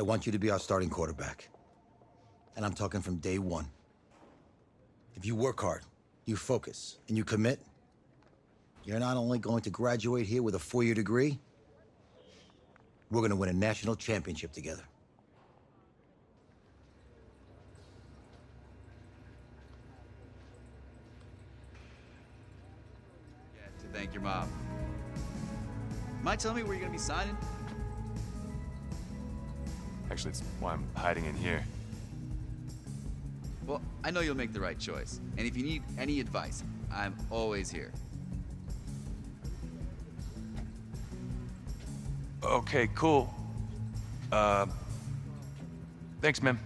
I want you to be our starting quarterback. And I'm talking from day one. If you work hard, you focus, and you commit, you're not only going to graduate here with a 4-year degree, we're going to win a national championship together. To thank your mom. Mind telling me where you're gonna be signing? Actually, it's why I'm hiding in here. Well, I know you'll make the right choice. And if you need any advice, I'm always here. Okay, cool. Thanks, man.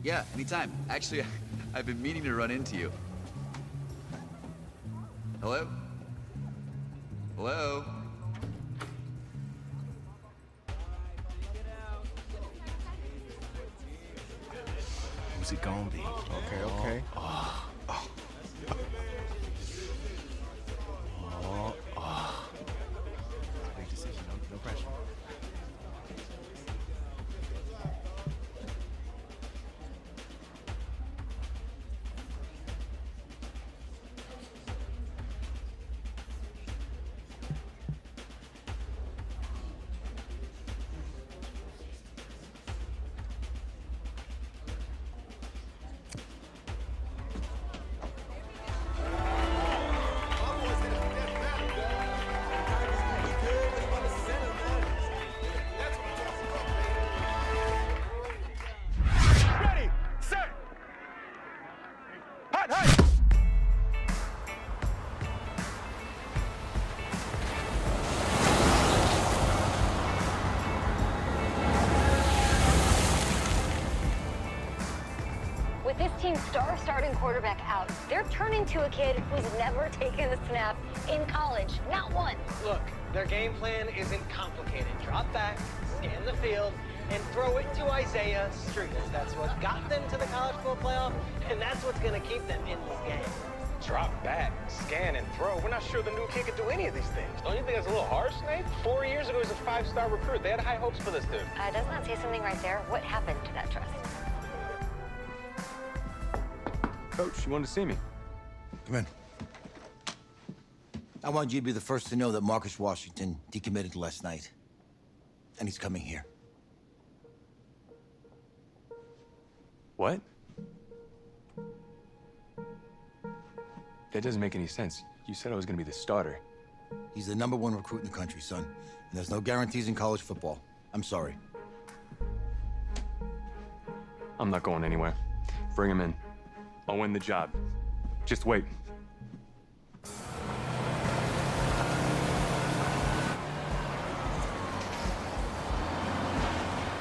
Yeah, anytime. Actually, I've been meaning to run into you. Hello? Hello? Who's it gonna be? Okay. Big decision, no pressure. With this team's starting quarterback out, they're turning to a kid who's never taken a snap in college, not one. Look, their game plan isn't complicated. Drop back, scan the field, and throw it to Isaiah Street. That's what got them to the college football playoff, and that's what's going to keep them in this game. Drop back, scan, and throw. We're not sure the new kid could do any of these things. Don't you think that's a little harsh, Nate? 4 years ago, he was a 5-star recruit. They had high hopes for this dude. Doesn't that say something right there? What happened to that trust? Coach, you wanted to see me? Come in. I want you to be the first to know that Marcus Washington decommitted last night. And he's coming here. What? That doesn't make any sense. You said I was gonna be the starter. He's the #1 recruit in the country, son. And there's no guarantees in college football. I'm sorry. I'm not going anywhere. Bring him in. I'll win the job. Just wait.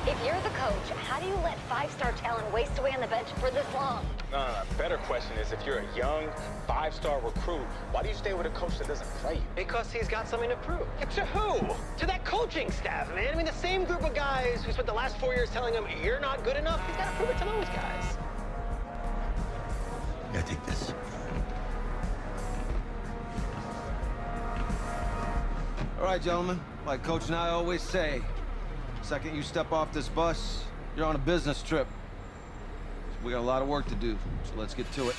If you're the coach, how do you let 5-star talent waste away on the bench for this long? No. Better question is, if you're a young 5-star recruit, why do you stay with a coach that doesn't play you? Because he's got something to prove. To who? To that coaching staff, man. I mean, the same group of guys who spent the last 4 years telling him, you're not good enough, he's got to prove it to those guys. Yeah, take this. All right, gentlemen. Like Coach and I always say, second you step off this bus, you're on a business trip. We got a lot of work to do, so let's get to it.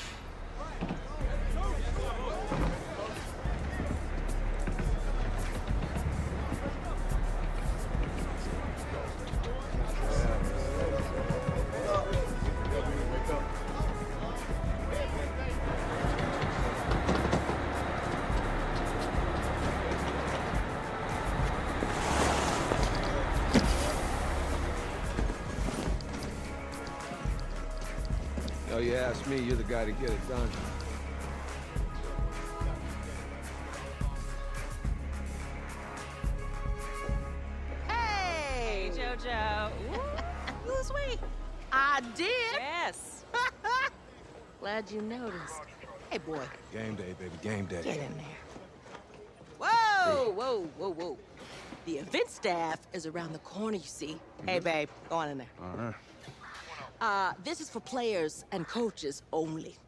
Oh, you ask me, you're the guy to get it done. Hey, JoJo. You was sweet. I did. Yes. Glad you noticed. Hey, boy, Game day, baby, game day. get in there. Whoa. The event staff is around the corner, you see. Hey, babe, go on in there. All right. This is for players and coaches only.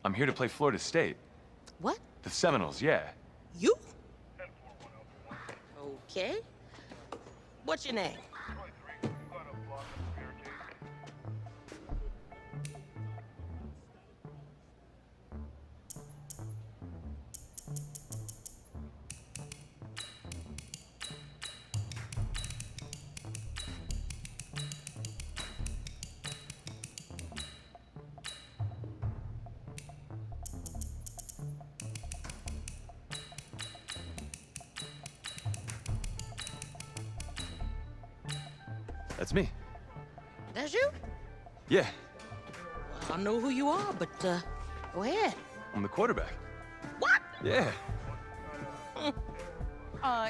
I'm here to play Florida State. What? The Seminoles, yeah. You? Okay. What's your name? That's me. That's you? Yeah, Well, I know who you are, but go ahead. I'm the quarterback. What? Yeah.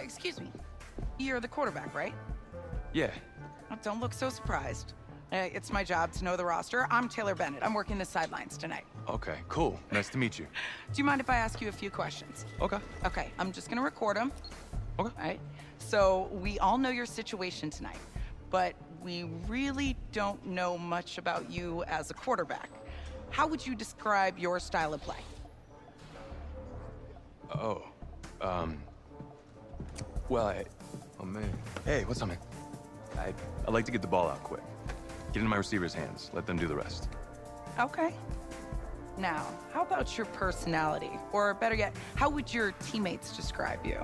Excuse me. You're the quarterback, right? Yeah. Oh, don't look so surprised. It's my job to know the roster. I'm Taylor Bennett. I'm working the sidelines tonight. Okay, cool. Nice to meet you. Do you mind if I ask you a few questions? Okay. Okay, I'm just gonna record them. Okay. All right? So we all know your situation tonight, but we really don't know much about you as a quarterback. How would you describe your style of play? Oh. Well, oh, man. Hey, what's up, man? I like to get the ball out quick. Get into my receiver's hands. Let them do the rest. Okay. Now, how about your personality? Or better yet, how would your teammates describe you?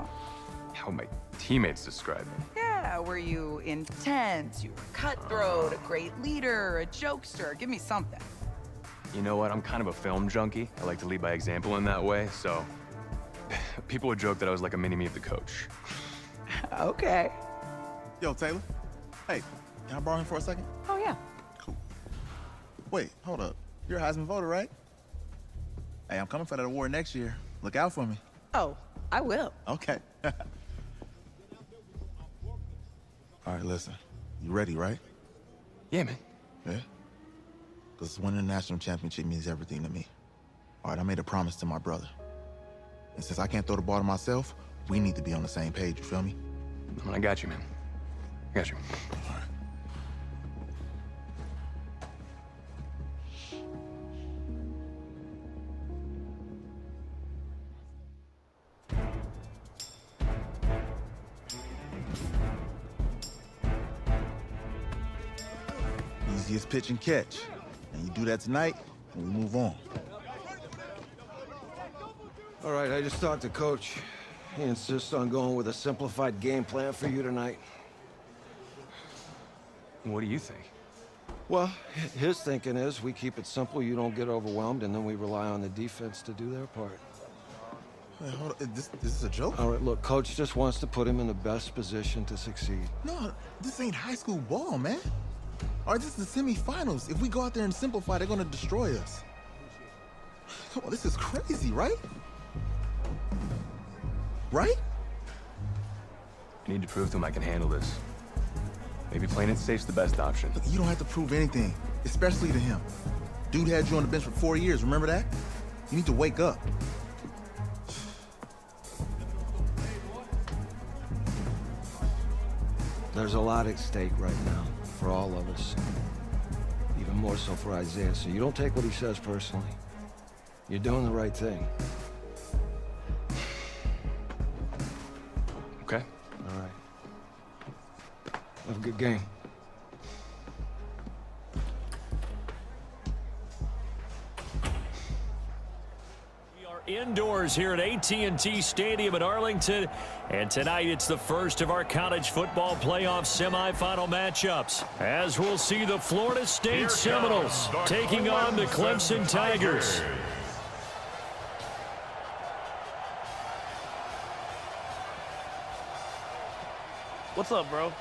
How my teammates describe me. Yeah, were you intense? You were cutthroat, a great leader, a jokester? Give me something. You know what? I'm kind of a film junkie. I like to lead by example in that way, so people would joke that I was like a mini-me of the coach. Okay. Yo, Taylor. Hey, can I borrow him for a second? Oh, yeah. Cool. Wait, hold up. You're a Heisman voter, right? Hey, I'm coming for that award next year. Look out for me. Oh, I will. Okay. All right, listen. You ready, right? Yeah, man. Yeah? Because winning the national championship means everything to me. All right, I made a promise to my brother. And since I can't throw the ball to myself, we need to be on the same page, you feel me? I got you, man. I got you. All right. Easiest pitch and catch. And you do that tonight, and we move on. All right, I just talked to Coach. He insists on going with a simplified game plan for you tonight. What do you think? Well, his thinking is we keep it simple, you don't get overwhelmed, and then we rely on the defense to do their part. Wait, hold on. This is a joke? All right, look, Coach just wants to put him in the best position to succeed. No, this ain't high school ball, man. All right, this is the semifinals. If we go out there and simplify, they're gonna destroy us. Come on, this is crazy, right? Right? I need to prove to him I can handle this. Maybe playing it safe's the best option. Look, you don't have to prove anything, especially to him. Dude had you on the bench for 4 years, remember that? You need to wake up. There's a lot at stake right now for all of us. Even more so for Isaiah, so you don't take what he says personally. You're doing the right thing. Okay? All right. Have a good game. Indoors here at AT&T Stadium in Arlington, and tonight it's the first of our college football playoff semifinal matchups, as we'll see the Florida State Seminoles taking on the Clemson Tigers. What's up, bro?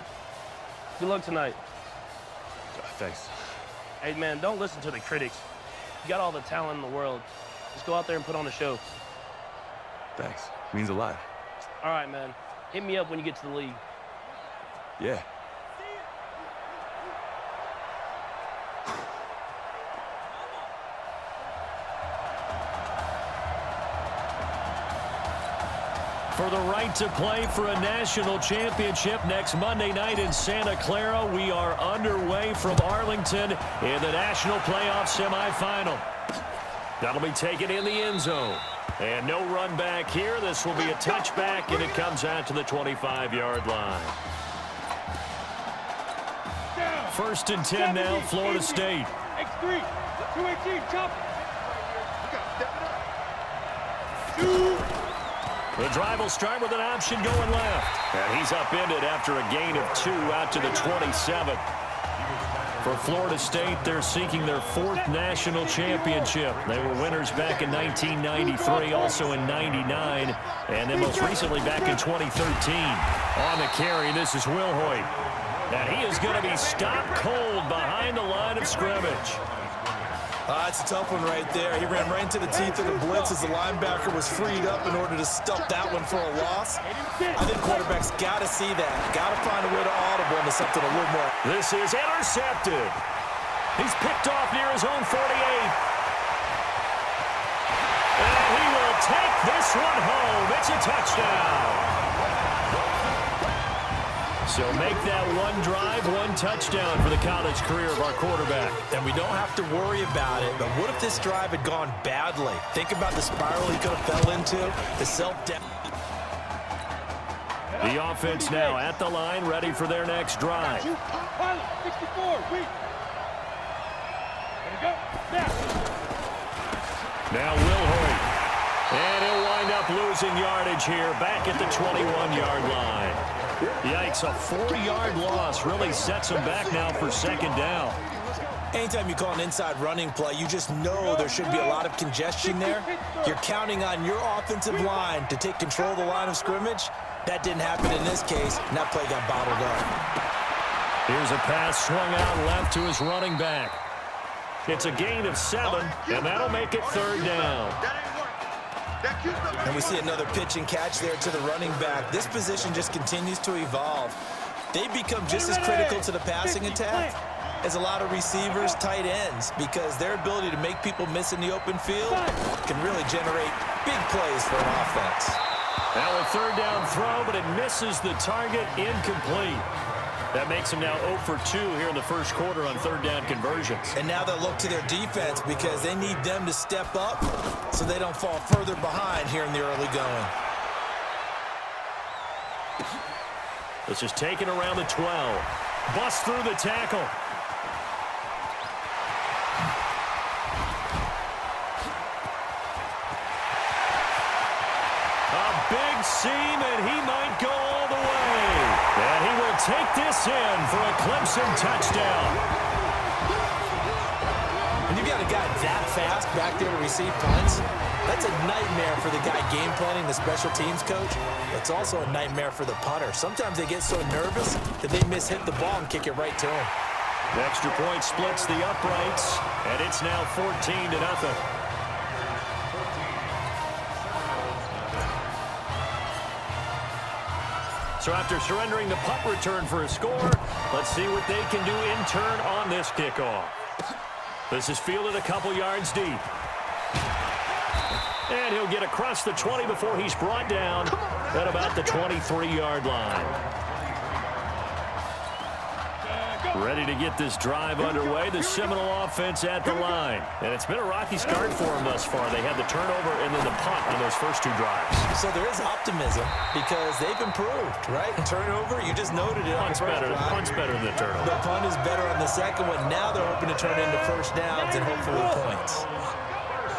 Good luck tonight. Thanks. Hey, man, don't listen to the critics. You got all the talent in the world. Just go out there and put on a show. Thanks. Means a lot. All right, man. Hit me up when you get to the league. Yeah. For the right to play for a national championship next Monday night in Santa Clara, we are underway from Arlington in the national playoff semifinal. That'll be taken in the end zone. And no run back here. This will be a touchback, and it comes out to the 25-yard line. 1st and 10 now, Florida State. X3, 218, chop. The drive will start with an option going left. And he's upended after a gain of 2 out to the 27. For Florida State, they're seeking their 4th national championship. They were winners back in 1993, also in 99, and then most recently back in 2013. On the carry, this is Wilhoit. And he is going to be stopped cold behind the line of scrimmage. It's a tough one right there. He ran right into the teeth of the blitz as the linebacker was freed up in order to stop that one for a loss. I think quarterbacks got to see that. Got to find a way to audible into something a little more. This is intercepted. He's picked off near his own 48. And he will take this one home. It's a touchdown. So make that one drive, one touchdown for the college career of our quarterback. And we don't have to worry about it, but what if this drive had gone badly? Think about the spiral he could have fell into, the self-doubt. The offense now at the line, ready for their next drive. 64, wait. There we go. Now Wilhoit. And he'll wind up losing yardage here, back at the 21-yard line. Yikes, a 4-yard loss really sets him back now for 2nd down. Anytime you call an inside running play, you just know there should be a lot of congestion there. You're counting on your offensive line to take control of the line of scrimmage. That didn't happen in this case, and that play got bottled up. Here's a pass swung out left to his running back. It's a gain of 7, and that'll make it 3rd down. And we see another pitch and catch there to the running back. This position just continues to evolve. They become just as critical to the passing attack as a lot of receivers, tight ends, because their ability to make people miss in the open field can really generate big plays for an offense. Now a 3rd down throw, but it misses the target, incomplete. That makes him now 0 for 2 here in the first quarter on 3rd down conversions. And now they'll look to their defense because they need them to step up so they don't fall further behind here in the early going. This is taken around the 12. Bust through the tackle. A big seam, and he might go all the way. And he will take this in for a Clemson touchdown. When you've got a guy that fast back there to receive punts, that's a nightmare for the guy game planning, the special teams coach. It's also a nightmare for the punter. Sometimes they get so nervous that they mishit the ball and kick it right to him. The extra point splits the uprights, and it's now 14-0. So after surrendering the punt return for a score, let's see what they can do in turn on this kickoff. This is fielded a couple yards deep. And he'll get across the 20 before he's brought down at about the 23-yard line. Ready to get this drive underway. The Seminole offense at the line. And it's been a rocky start for them thus far. They had the turnover and then the punt on those first 2 drives. So there is optimism because they've improved, right? Turnover, you just noted it. Punt's better than the turnover. The punt is better on the second one. Now they're hoping to turn into first downs and hopefully points.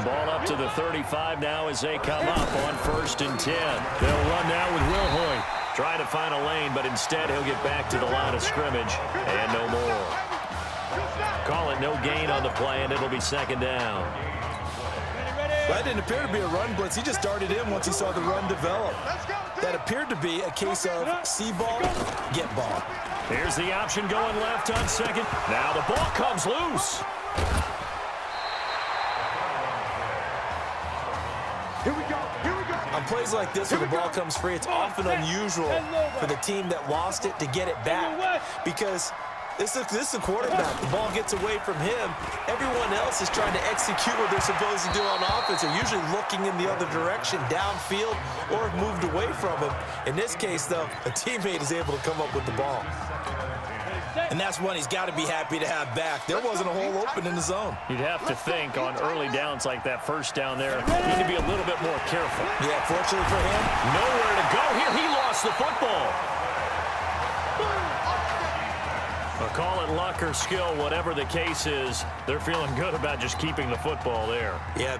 Ball up to the 35 now as they come up on 1st and 10. They'll run now with Wilhoit. Trying to find a lane, but instead he'll get back to the line of scrimmage and no more. Call it no gain on the play, and it'll be 2nd down. That didn't appear to be a run blitz. He just darted in once he saw the run develop. That appeared to be a case of see ball, get ball. Here's the option going left on 2nd. Now the ball comes loose. On plays like this where the ball comes free, it's often unusual for the team that lost it to get it back because this is a quarterback. The ball gets away from him. Everyone else is trying to execute what they're supposed to do on offense. They're usually looking in the other direction, downfield, or have moved away from him. In this case, though, a teammate is able to come up with the ball. And that's one he's got to be happy to have back. There wasn't a hole open in the zone. You'd have to think on early downs like that first down there, you need to be a little bit more careful. Yeah, fortunately for him, nowhere to go here. He lost the football. Well, call it luck or skill, whatever the case is, they're feeling good about just keeping the football there. Yeah.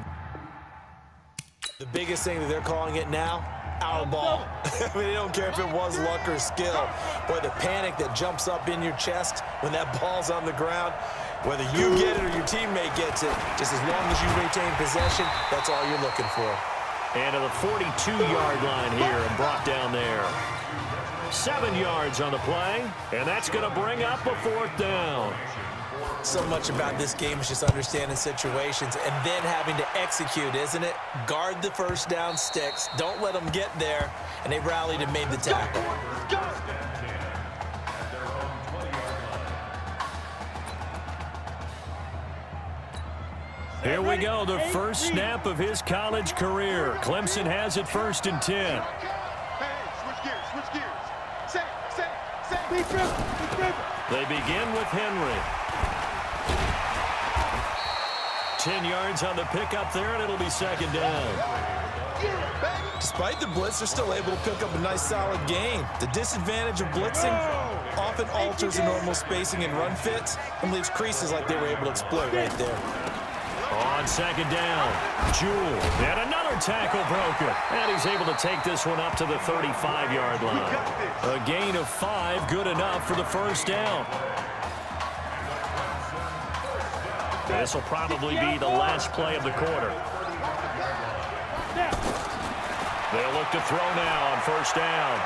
The biggest thing that they're calling it now, our ball. I mean, they don't care if it was luck or skill. Boy, the panic that jumps up in your chest when that ball's on the ground, whether you get it or your teammate gets it, just as long as you retain possession, that's all you're looking for. And to the 42-yard line here and brought down there. 7 yards on the play, and that's going to bring up a 4th down. So much about this game is just understanding situations and then having to execute, isn't it? Guard the first down sticks. Don't let them get there. And they rallied and made the tackle. Here we go, the first snap of his college career. Clemson has it 1st and 10. They begin with Henry. 10 yards on the pickup there, and it'll be 2nd down. Despite the blitz, they're still able to pick up a nice, solid gain. The disadvantage of blitzing often alters the normal spacing and run fits and leaves creases like they were able to exploit right there. On 2nd down, Jewell, and another tackle broken. And he's able to take this one up to the 35-yard line. A gain of 5, good enough for the 1st down. This will probably be the last play of the quarter. They'll look to throw now on 1st down.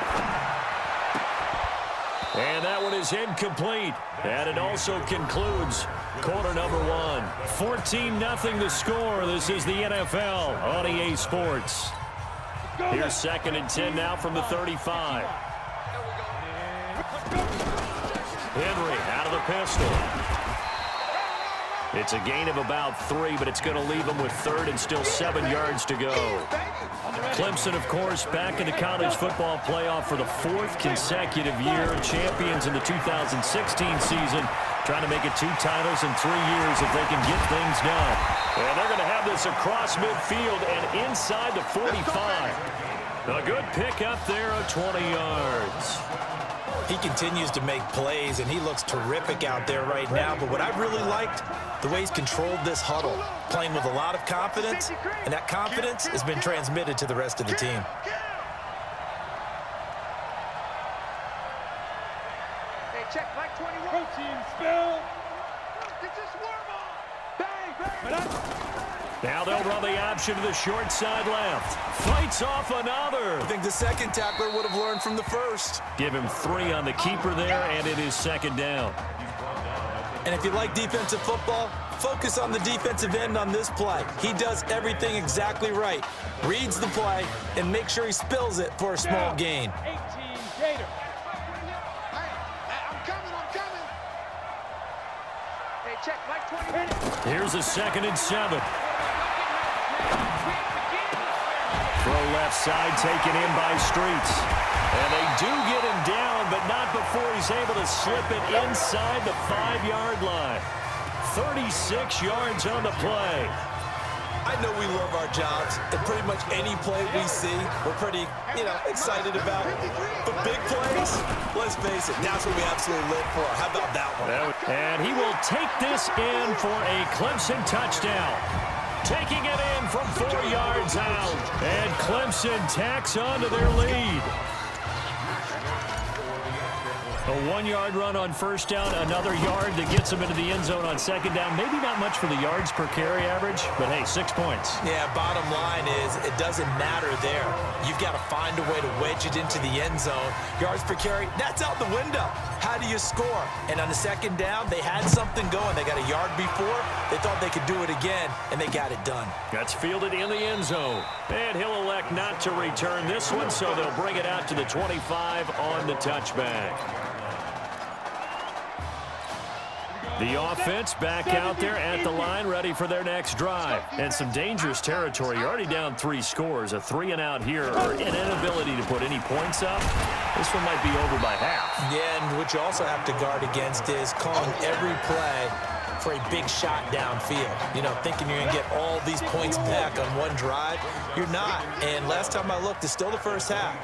And that one is incomplete. And it also concludes quarter number 1. 14-0 the score. This is the NFL on EA Sports. Here's 2nd and 10 now from the 35. Henry out of the pistol. It's a gain of about 3, but it's going to leave them with 3rd and still 7 yards to go. Clemson, of course, back in the college football playoff for the 4th consecutive year. Champions in the 2016 season, trying to make it 2 titles in 3 years if they can get things done. And they're going to have this across midfield and inside the 45. A good pick up there of 20 yards. He continues to make plays, and he looks terrific out there right now. But what I've really liked, the way he's controlled this huddle, playing with a lot of confidence, and that confidence has been transmitted to the rest of the team. Hey, check, Mike 21. Protein spill. It's just warm up. Bang, bang. Now they'll run the option to the short side left. Fights off another. I think the second tackler would have learned from the first. Give him 3 on the keeper there, and it is 2nd down. And if you like defensive football, focus on the defensive end on this play. He does everything exactly right. Reads the play and makes sure he spills it for a small gain. 18 Gator. Hey, check, Mike 20. Here's a 2nd and 7. Throw left side taken in by Streets. And they do get him down, but not before he's able to slip it inside the 5-yard line. 36 yards on the play. I know we love our jobs, and pretty much any play we see, we're pretty, excited about. But big plays, let's face it, that's what we absolutely live for. How about that one? And he will take this in for a Clemson touchdown. Taking it in from 4 yards out. And Clemson tacks on to their lead. A 1-yard run on 1st down, another yard that gets them into the end zone on 2nd down. Maybe not much for the yards per carry average, but hey, 6 points. Yeah, bottom line is it doesn't matter there. You've got to find a way to wedge it into the end zone. Yards per carry, that's out the window. How do you score? And on the 2nd down, they had something going. They got a yard before. They thought they could do it again, and they got it done. That's fielded in the end zone. And he'll elect not to return this one, so they'll bring it out to the 25 on the touchback. The offense back out there at the line, ready for their next drive. And some dangerous territory. You're already down 3 scores. A 3-and-out here, or an inability to put any points up. This one might be over by half. Yeah, and what you also have to guard against is calling every play for a big shot downfield. You know, thinking you're going to get all these points back on one drive. You're not. And last time I looked, it's still the first half.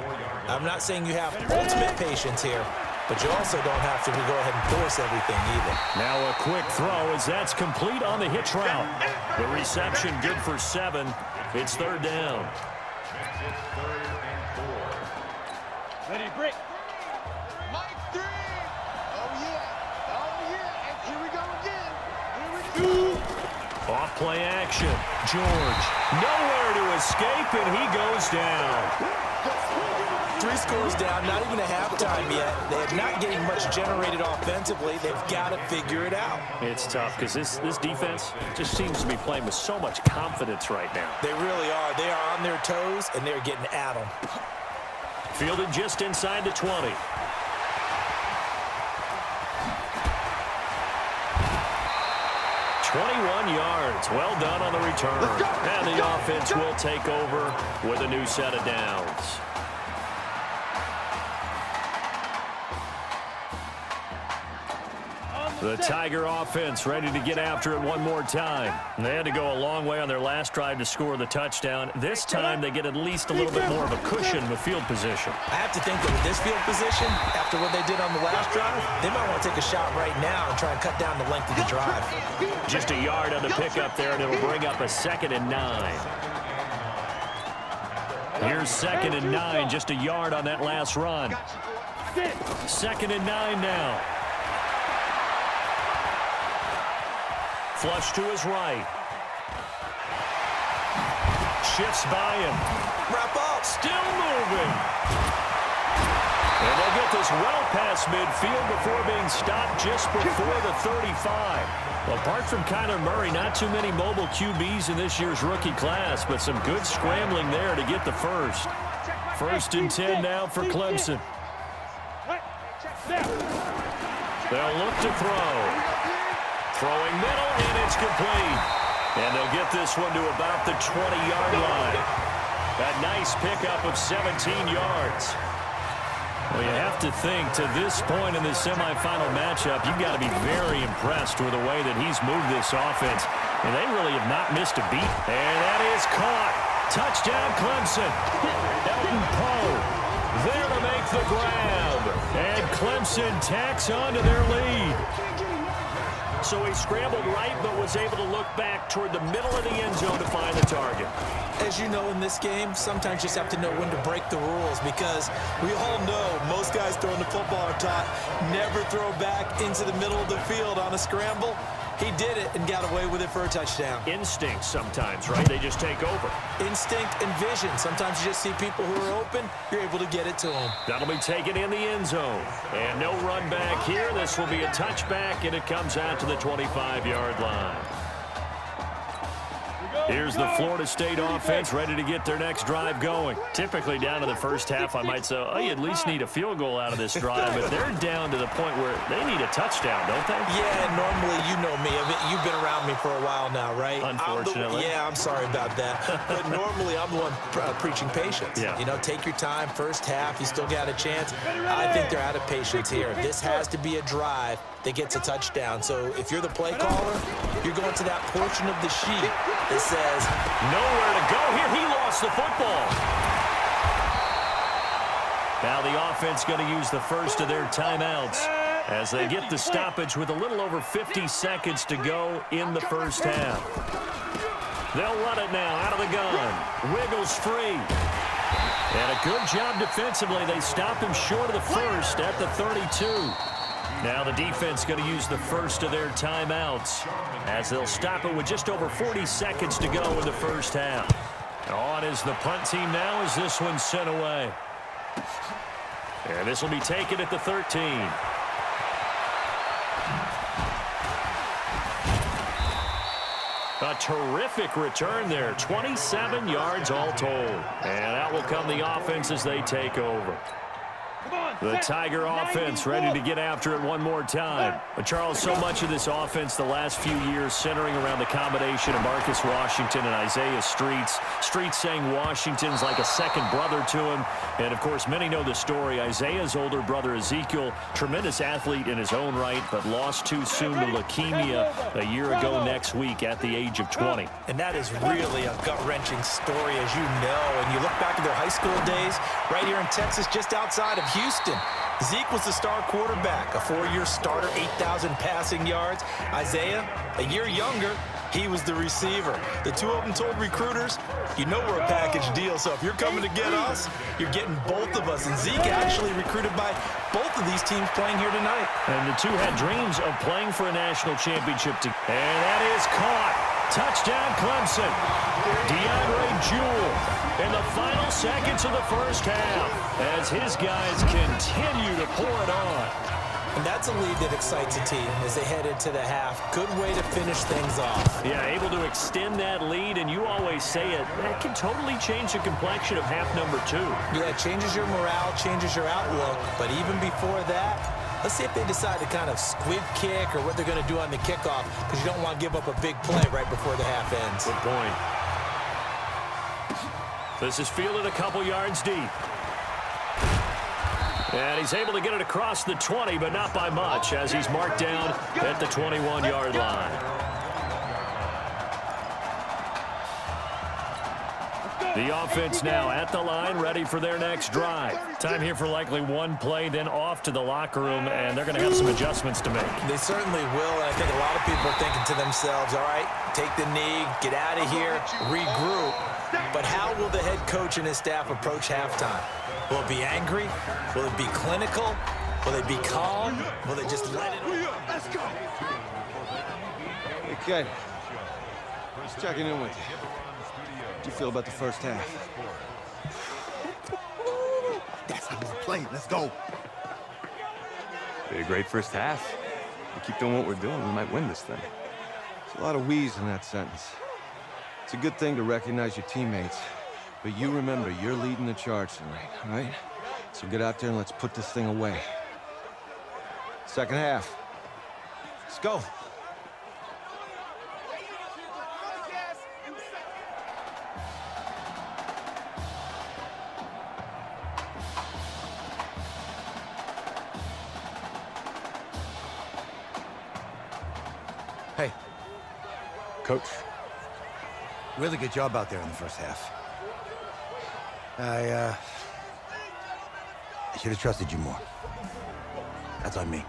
I'm not saying you have ultimate patience here, but you also don't have to go ahead and force everything either. Now a quick throw as that's complete on the hitch route. The reception good for 7. It's 3rd down. Ready, break. Mike 3. Oh, yeah. Oh, yeah. And here we go again. Here we go. Off play action. George nowhere to escape, and he goes down. 3 scores down, not even a halftime yet. They're not getting much generated offensively. They've got to figure it out. It's tough because this defense just seems to be playing with so much confidence right now. They really are. They are on their toes, and they're getting at them. Fielded just inside the 20. yards. Well done on the return. And the offense will take over with a new set of downs. The Tiger offense ready to get after it one more time. They had to go a long way on their last drive to score the touchdown. This time they get at least a little bit more of a cushion with field position. I have to think that with this field position, after what they did on the last drive, they might want to take a shot right now and try and cut down the length of the drive. Just a yard on the pickup there, and it'll bring up a 2nd and 9. Here's 2nd and 9, just a yard on that last run. 2nd and 9 now. Flush to his right. Shifts by him. Wrap up. Still moving. And they'll get this well past midfield before being stopped just before the 35. Well, apart from Kyler Murray, not too many mobile QBs in this year's rookie class, but some good scrambling there to get the first. 1st and 10 now for Clemson. They'll look to throw. Throwing middle, and it's complete. And they'll get this one to about the 20-yard line. A nice pickup of 17 yards. Well, you have to think, to this point in the semifinal matchup, you've got to be very impressed with the way that he's moved this offense. And they really have not missed a beat. And that is caught. Touchdown, Clemson. Elton Poe there to make the grab. And Clemson tacks on to their lead. So he scrambled right, but was able to look back toward the middle of the end zone to find the target. As you know, in this game, sometimes you just have to know when to break the rules, because we all know most guys throwing the football are taught never throw back into the middle of the field on a scramble. He did it and got away with it for a touchdown. Instinct sometimes, right? They just take over. Instinct and vision. Sometimes you just see people who are open, you're able to get it to them. That'll be taken in the end zone. And no run back here. This will be a touchback, and it comes out to the 25-yard line. Here's the Florida State offense ready to get their next drive going. Typically down to the first half, I might say, oh, you at least need a field goal out of this drive, but they're down to the point where they need a touchdown, don't they? Yeah, normally, you know me. You've been around me for a while now, right? Unfortunately. I'm sorry about that. But normally, I'm the one preaching patience. Yeah. You know, take your time. First half, you still got a chance. I think they're out of patience here. This has to be a drive that gets a touchdown. So if you're the play caller, you're going to that portion of the sheet that says nowhere to go here. He lost the football. Now the offense going to use the first of their timeouts as they get the stoppage with a little over 50 seconds to go in the first half. They'll run it now out of the gun. Wiggles free. And a good job defensively. They stop him short of the first at the 32. Now the defense going to use the first of their timeouts as they'll stop it with just over 40 seconds to go in the first half. On is the punt team now as this one's sent away. And this will be taken at the 13. A terrific return there. 27 yards all told. And out will come the offense as they take over. The Tiger offense ready to get after it one more time. But Charles, so much of this offense the last few years centering around the combination of Marcus Washington and Isaiah Streets. Streets saying Washington's like a second brother to him. And, of course, many know the story. Isaiah's older brother, Ezekiel, tremendous athlete in his own right, but lost too soon to leukemia a year ago next week at the age of 20. And that is really a gut-wrenching story, as you know. And you look back at their high school days, right here in Texas, just outside of Houston. Zeke was the star quarterback, a 4-year starter, 8,000 passing yards. Isaiah, a year younger, he was the receiver. The two of them told recruiters, you know we're a package deal, so if you're coming to get us, you're getting both of us. And Zeke actually recruited by both of these teams playing here tonight. And the two had dreams of playing for a national championship. And that is caught. Touchdown, Clemson. DeAndre Jewell in the final seconds of the first half as his guys continue to pour it on. And that's a lead that excites a team as they head into the half. Good way to finish things off. Yeah, able to extend that lead, and you always say it, that can totally change the complexion of half number 2. Yeah, it changes your morale, changes your outlook. But even before that, let's see if they decide to kind of squib kick or what they're going to do on the kickoff, because you don't want to give up a big play right before the half ends. Good point. This is fielded a couple yards deep. And he's able to get it across the 20, but not by much, as he's marked down at the 21-yard line. The offense now at the line, ready for their next drive. Time here for likely one play, then off to the locker room, and they're going to have some adjustments to make. They certainly will, and I think a lot of people are thinking to themselves, all right, take the knee, get out of here, regroup. But how will the head coach and his staff approach halftime? Will it be angry? Will it be clinical? Will they be calm? Will they just let it on? Let's go. Hey, kid. Just checking in with you. How do you feel about the first half? That's how we're playing. Let's go. Be a great first half. We keep doing what we're doing, we might win this thing. There's a lot of wheeze in that sentence. It's a good thing to recognize your teammates, but you remember, you're leading the charge tonight, all right? So get out there and let's put this thing away. Second half. Let's go. Hey. Coach. Really good job out there in the first half. I should have trusted you more. That's on me.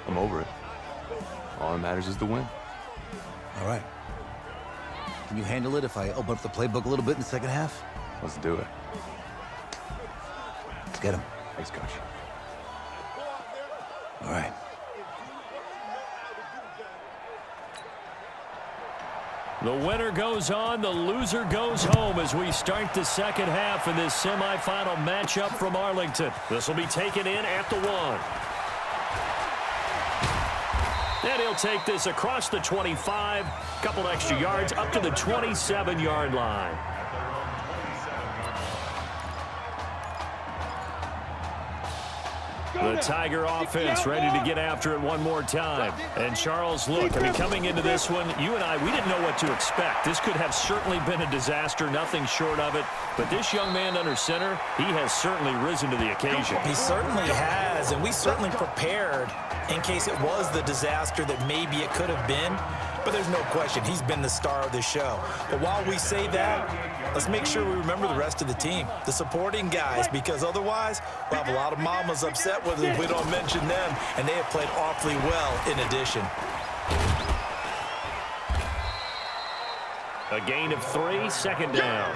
I'm over it. All that matters is the win. All right. Can you handle it if I open up the playbook a little bit in the second half? Let's do it. Let's get him. Thanks, Coach. All right. The winner goes on, the loser goes home as we start the second half in this semifinal matchup from Arlington. This will be taken in at the 1. And he'll take this across the 25, couple extra yards up to the 27-yard line. The Tiger offense ready to get after it one more time. And Charles, look, I mean, coming into this one, you and I, we didn't know what to expect. This could have certainly been a disaster, nothing short of it. But this young man under center, he has certainly risen to the occasion. He certainly has, and we certainly prepared in case it was the disaster that maybe it could have been. But there's no question, he's been the star of the show. But while we say that, let's make sure we remember the rest of the team, the supporting guys, because otherwise we'll have a lot of mamas upset with us if we don't mention them, and they have played awfully well in addition. A gain of 3, second down.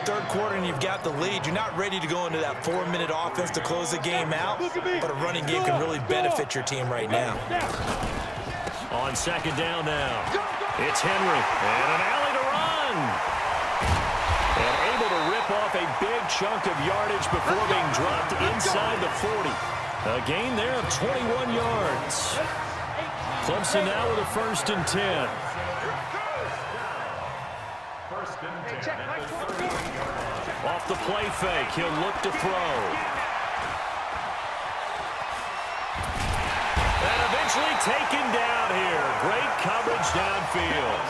Third quarter and you've got the lead. You're not ready to go into that 4-minute offense to close the game out, but a running game can really benefit your team right now. On second down now, it's Henry, and an alley to run. And able to rip off a big chunk of yardage before being dropped inside the 40. A gain there of 21 yards. Clemson now with a 1st and 10. check, Mike 24. Off the play fake, he'll look to throw. And eventually taken down here. Great coverage downfield.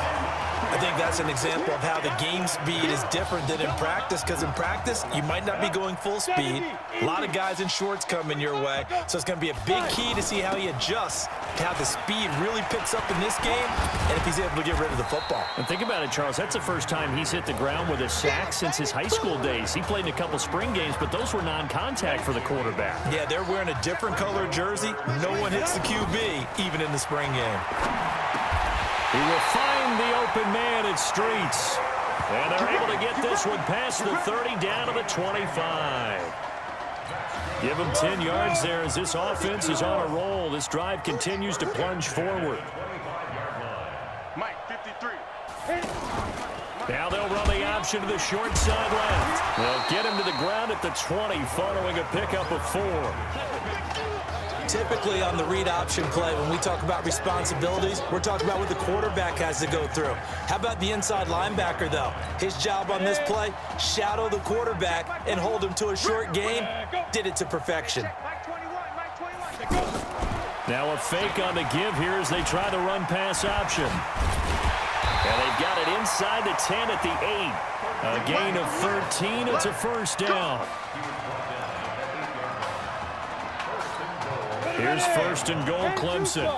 I think that's an example of how the game speed is different than in practice, because in practice, you might not be going full speed. A lot of guys in shorts coming your way, so it's going to be a big key to see how he adjusts to how the speed really picks up in this game and if he's able to get rid of the football. And think about it, Charles. That's the first time he's hit the ground with a sack since his high school days. He played in a couple spring games, but those were non-contact for the quarterback. Yeah, they're wearing a different color jersey. No one hits the QB, even in the spring game. He will find the open man at Streets. And they're able to get this one past the 30 down to the 25. Give him 10 yards there as this offense is on a roll. This drive continues to plunge forward. Mike 53. Now they'll run the option to the short side left. They'll get him to the ground at the 20 following a pickup of 4. Typically on the read option play, when we talk about responsibilities, we're talking about what the quarterback has to go through. How about the inside linebacker, though? His job on this play, shadow the quarterback and hold him to a short gain. Did it to perfection. Now a fake on the give here as they try the run pass option. And they've got it inside the 10 at the 8. A gain of 13. It's a first down. Here's first and goal, Clemson.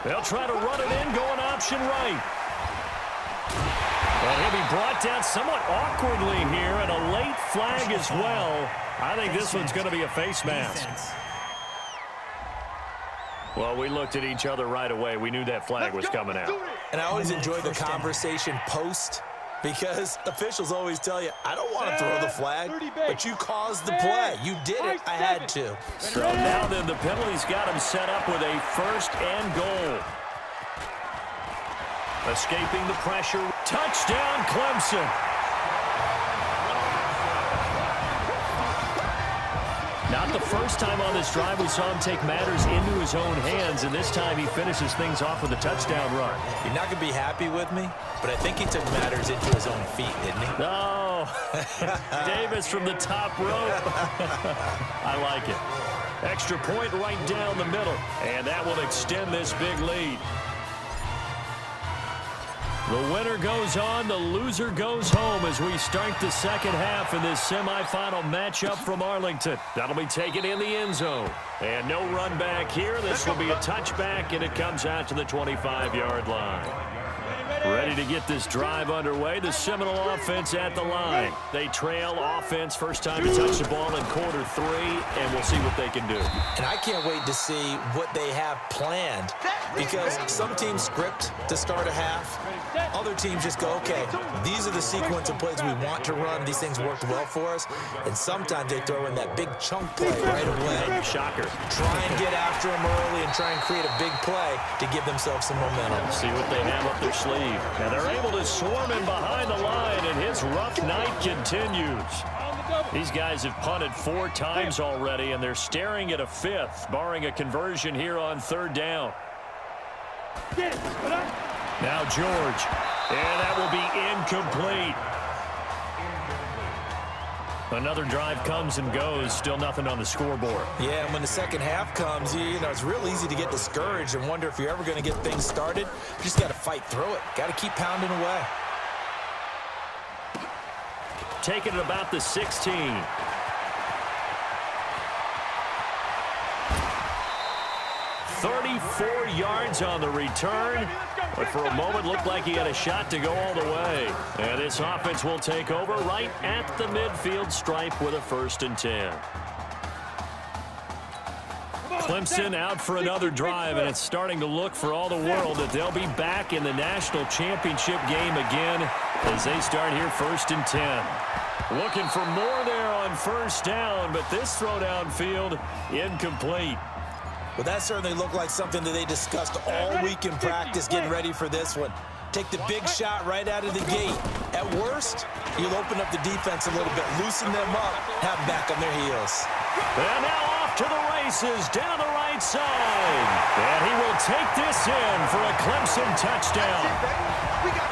They'll try to run it in, going option right. And he'll be brought down somewhat awkwardly here, and a late flag as well. I think this one's going to be a face mask. Well, we looked at each other right away. We knew that flag was coming out. And I always enjoy the conversation post, because officials always tell you, I don't want to throw the flag, but you caused the play. You did it. I had to. So now then the penalty's got him set up with a first and goal. Escaping the pressure. Touchdown, Clemson. Not the first time on this drive we saw him take matters into his own hands, and this time he finishes things off with a touchdown run. You're not going to be happy with me, but I think he took matters into his own feet, didn't he? No. Davis from the top rope. I like it. Extra point right down the middle, and that will extend this big lead. The winner goes on, the loser goes home as we start the second half in this semifinal matchup from Arlington. That'll be taken in the end zone. And no run back here. This will be a touchback, and it comes out to the 25-yard line. Ready to get this drive underway. The Seminole offense at the line. They trail offense first time to touch the ball in quarter 3, and we'll see what they can do. And I can't wait to see what they have planned, because some teams script to start a half. Other teams just go, okay, these are the sequence of plays we want to run. These things worked well for us. And sometimes they throw in that big chunk play right away. Shocker. Try and get after them early and try and create a big play to give themselves some momentum. See what they have up their sleeve. And they're able to swarm him behind the line, and his rough night continues. These guys have punted 4 times already, and they're staring at a 5th, barring a conversion here on 3rd down. Now George, and that will be incomplete. Another drive comes and goes, still nothing on the scoreboard. Yeah, and when the second half comes, you know, it's real easy to get discouraged and wonder if you're ever going to get things started. You just got to fight through it. Got to keep pounding away. Taking it about the 16. "34 yards on the return, but for a moment looked like he had a shot to go all the way. And this offense will take over right at the midfield stripe with a 1st and 10. Clemson out for another drive, and it's starting to look for all the world that they'll be back in the national championship game again as they start here 1st and 10. Looking for more there on 1st down, but this throw downfield incomplete. Well, that certainly looked like something that they discussed all week in practice getting ready for this one. Take the big shot right out of the gate. At worst, you'll open up the defense a little bit, loosen them up, have them back on their heels. And now off to the races down the right side. And he will take this in for a Clemson touchdown.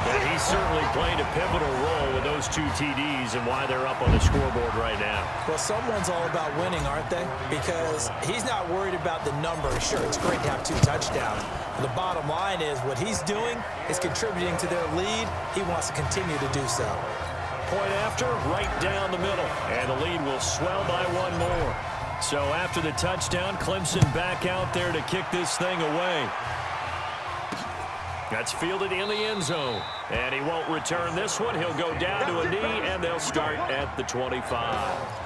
And he certainly played a pivotal role with those 2 TDs and why they're up on the scoreboard right now. Well, someone's all about winning, aren't they? Because he's not worried about the number. Sure, it's great to have 2 touchdowns. But the bottom line is what he's doing is contributing to their lead. He wants to continue to do so. Point after, right down the middle. And the lead will swell by 1 more. So after the touchdown, Clemson back out there to kick this thing away. That's fielded in the end zone. And he won't return this one. He'll go down to a knee, and they'll start at the 25.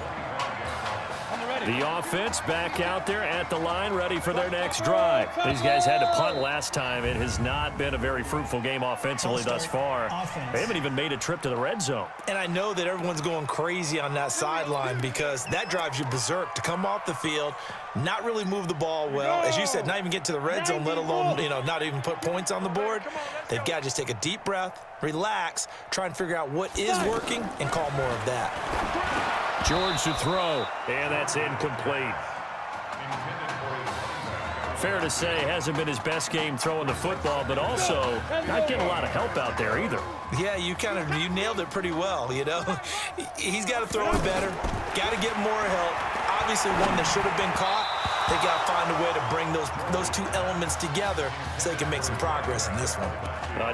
The offense back out there at the line, ready for their next drive. These guys had to punt last time. It has not been a very fruitful game offensively thus far. They haven't even made a trip to the red zone. And I know that everyone's going crazy on that sideline because that drives you berserk to come off the field, not really move the ball well. As you said, not even get to the red zone, let alone, not even put points on the board. They've got to just take a deep breath, relax, try and figure out what is working, and call more of that. George to throw, and that's incomplete. Fair to say, hasn't been his best game throwing the football, but also not getting a lot of help out there either. Yeah, you nailed it pretty well, He's got to throw it better, got to get more help. Obviously one that should have been caught. They got to find a way to bring those 2 elements together so they can make some progress in this one.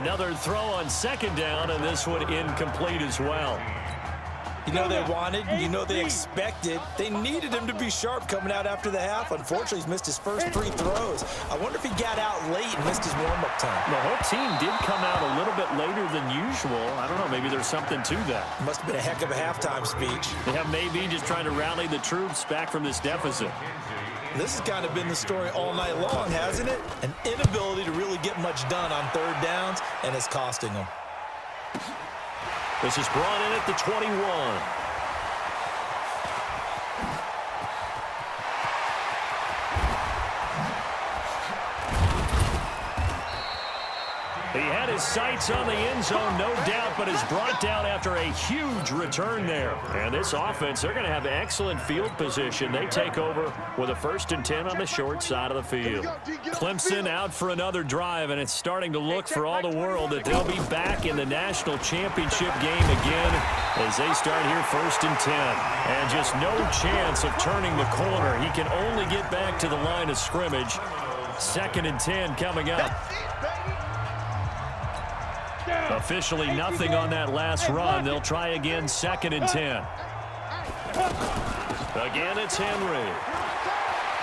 Another throw on 2nd down, and this one incomplete as well. They wanted, they expected. They needed him to be sharp coming out after the half. Unfortunately, he's missed his first 3 throws. I wonder if he got out late and missed his warm-up time. The whole team did come out a little bit later than usual. I don't know, maybe there's something to that. Must have been a heck of a halftime speech. Yeah, maybe just trying to rally the troops back from this deficit. This has kind of been the story all night long, hasn't it? An inability to really get much done on 3rd downs, and it's costing them. This is brought in at the 21. He had his sights on the end zone, no doubt, but is brought down after a huge return there. And this offense, they're going to have excellent field position. They take over with a 1st and 10 on the short side of the field. Clemson out for another drive, and it's starting to look for all the world that they'll be back in the national championship game again as they start here 1st and 10. And just no chance of turning the corner. He can only get back to the line of scrimmage. 2nd and 10 coming up. Officially nothing on that last run. They'll try again 2nd and 10. Again, it's Henry.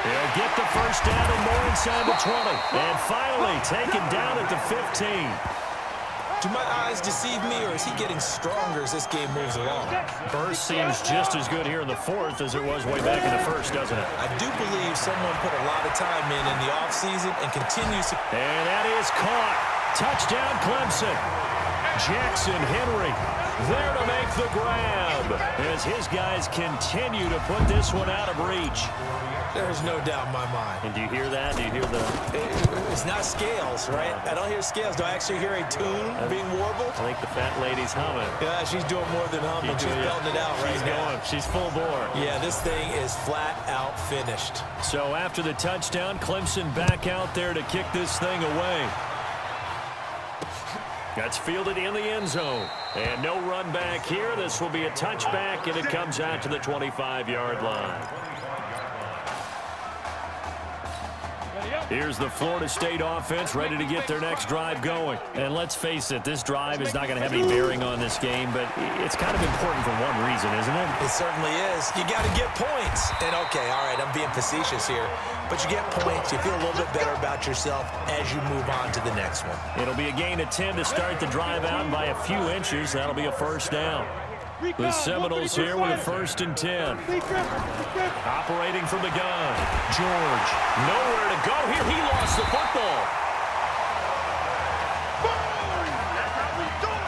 He'll get the 1st down and more inside the 20. And finally taken down at the 15. Do my eyes deceive me, or is he getting stronger as this game moves along? Burst seems just as good here in the 4th as it was way back in the 1st, doesn't it? I do believe someone put a lot of time in the offseason and continues to... And that is caught. Touchdown, Clemson. Jackson Henry there to make the grab as his guys continue to put this one out of reach. There's no doubt in my mind. And do you hear that? Do you hear the... It's not scales, right? I don't hear scales. Do I actually hear a tune being warbled? I think the fat lady's humming. Yeah, she's doing more than humming. She's belting it out right now. She's full bore. Yeah, this thing is flat out finished. So after the touchdown, Clemson back out there to kick this thing away. That's fielded in the end zone. And no run back here. This will be a touchback, and it comes out to the 25-yard line. Here's the Florida State offense ready to get their next drive going. And let's face it, this drive is not going to have any bearing on this game, but it's kind of important for one reason, isn't it? It certainly is. You got to get points. And okay, all right, I'm being facetious here, but you get points. You feel a little bit better about yourself as you move on to the next one. It'll be a gain of 10 to start the drive out, and by a few inches, that'll be a 1st down. The Seminoles here with a 1st and 10. Operating from the gun. George, nowhere to go here. He lost the football.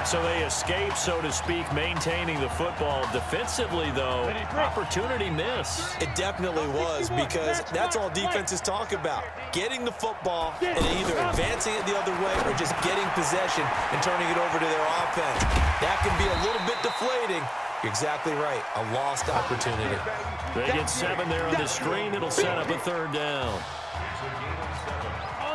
So they escape, so to speak, maintaining the football. Defensively, though, opportunity miss. It definitely was, because that's all defenses talk about. Getting the football and either advancing it the other way or just getting possession and turning it over to their offense. That can be a little bit deflating. You're exactly right. A lost opportunity. They get 7 there on the screen. It'll set up a 3rd down.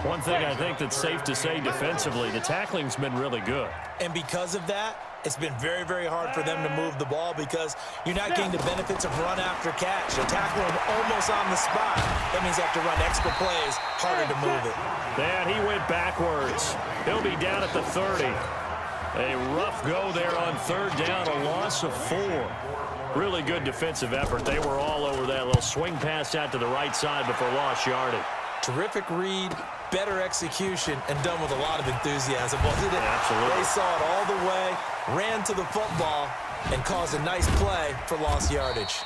One thing I think that's safe to say defensively, the tackling's been really good. And because of that, it's been very, very hard for them to move the ball because you're not getting the benefits of run after catch. They tackle him almost on the spot. That means they have to run extra plays, harder to move it. And he went backwards. He'll be down at the 30. A rough go there on 3rd down, a loss of 4. Really good defensive effort. They were all over that little swing pass out to the right side before lost yardage. Terrific read, better execution, and done with a lot of enthusiasm, wasn't it? Absolutely. They saw it all the way, ran to the football, and caused a nice play for lost yardage.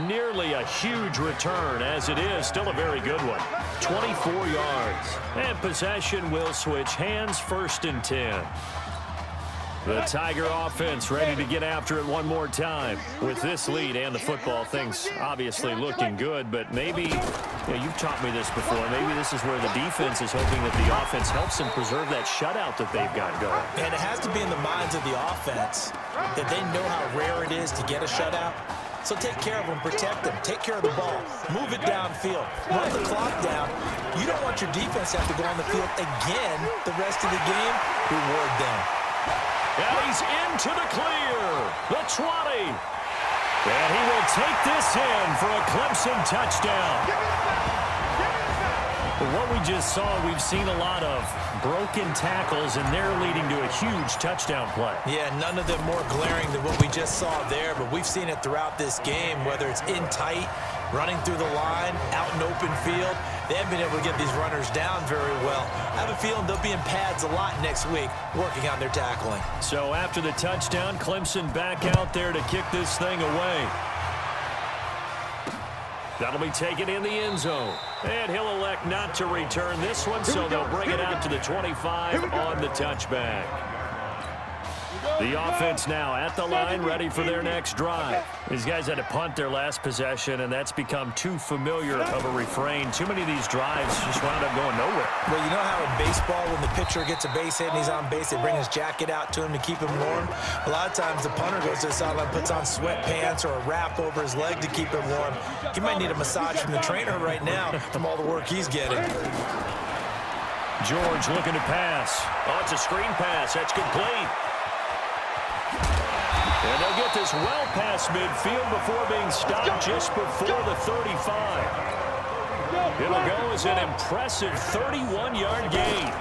Nearly a huge return, as it is still a very good one. 24 yards. And possession will switch hands, 1st and 10. The Tiger offense ready to get after it one more time. With this lead and the football, things obviously looking good, but maybe, you've taught me this before, maybe this is where the defense is hoping that the offense helps them preserve that shutout that they've got going. And it has to be in the minds of the offense that they know how rare it is to get a shutout. So take care of them, protect them, take care of the ball, move it downfield, run the clock down. You don't want your defense to have to go on the field again the rest of the game. Reward them. And he's into the clear. The 20. And he will take this in for a Clemson touchdown. What we just saw, we've seen a lot of broken tackles, and they're leading to a huge touchdown play. Yeah, none of them more glaring than what we just saw there, but we've seen it throughout this game, whether it's in tight, running through the line, out in open field. They haven't been able to get these runners down very well. I have a feeling they'll be in pads a lot next week, working on their tackling. So after the touchdown, Clemson back out there to kick this thing away. That'll be taken in the end zone. And he'll elect not to return this one, so they'll bring it out to the 25 on the touchback. The offense now at the line, ready for their next drive. These guys had to punt their last possession, and that's become too familiar of a refrain. Too many of these drives just wound up going nowhere. Well, you know how in baseball, when the pitcher gets a base hit and he's on base, they bring his jacket out to him to keep him warm? A lot of times the punter goes to the sideline, puts on sweatpants or a wrap over his leg to keep him warm. He might need a massage from the trainer right now from all the work he's getting. George looking to pass. Oh, it's a screen pass. That's complete. And they'll get this well past midfield before being stopped just before the 35. It'll go as an impressive 31-yard gain.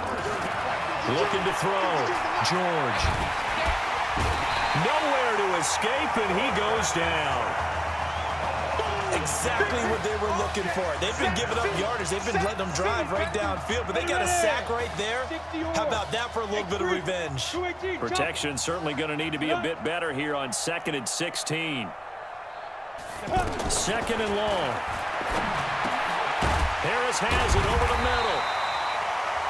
Looking to throw. George. Nowhere to escape, and he goes down. Exactly what they were looking for. They've been giving up yardage. They've been letting them drive right downfield, but they got a sack right there. How about that for a little bit of revenge? Protection certainly going to need to be a bit better here on 2nd and 16. 2nd and long. Harris has it over the middle.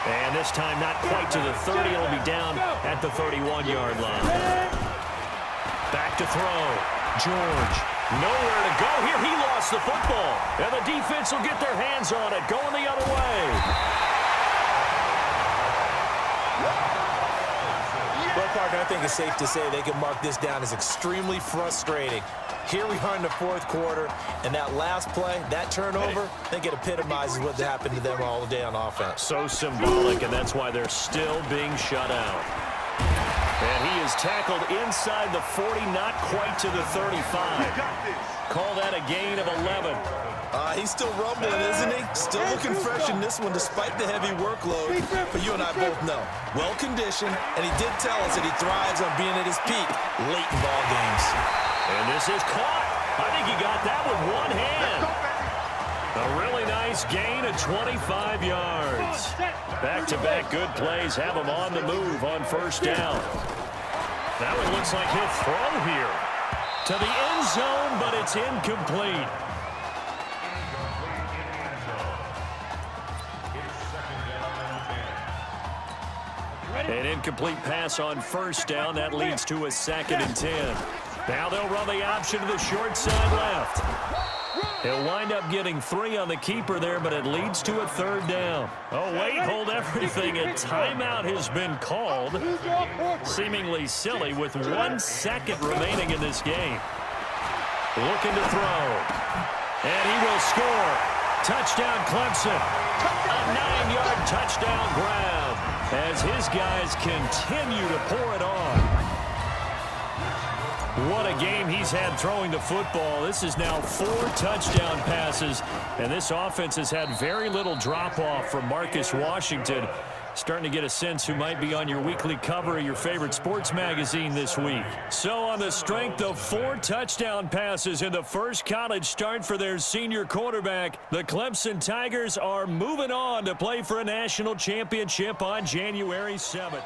And this time not quite to the 30. It'll be down at the 31-yard line. Back to throw. George. Nowhere to go here. He lost the football. And the defense will get their hands on it. Going the other way. Well, partner, I think it's safe to say they can mark this down as extremely frustrating. Here we are in the 4th quarter, and that last play, that turnover, I think it epitomizes what happened to them all day on offense. So symbolic, and that's why they're still being shut out. And he is tackled inside the 40, not quite to the 35. Call that a gain of 11. He's still rumbling, isn't he? Still looking fresh in this one despite the heavy workload. But you and I both know, well-conditioned, and he did tell us that he thrives on being at his peak late in ball games. And this is caught. I think he got that with one hand. A really nice gain of 25 yards. Back-to-back good plays have him on the move on 1st down. That one looks like he'll throw here to the end zone, but it's incomplete. An incomplete pass on first down. That leads to a 2nd and 10. Now they'll run the option to the short side left. He'll wind up getting 3 on the keeper there, but it leads to a 3rd down. Oh, wait, hold everything. A timeout has been called. Seemingly silly with 1 second remaining in this game. Looking to throw. And he will score. Touchdown, Clemson. A 9-yard touchdown grab as his guys continue to pour it on. What a game he's had throwing the football. This is now 4 touchdown passes, and this offense has had very little drop-off from Marcus Washington. Starting to get a sense who might be on your weekly cover of your favorite sports magazine this week. So on the strength of 4 touchdown passes in the first college start for their senior quarterback, the Clemson Tigers are moving on to play for a national championship on January 7th.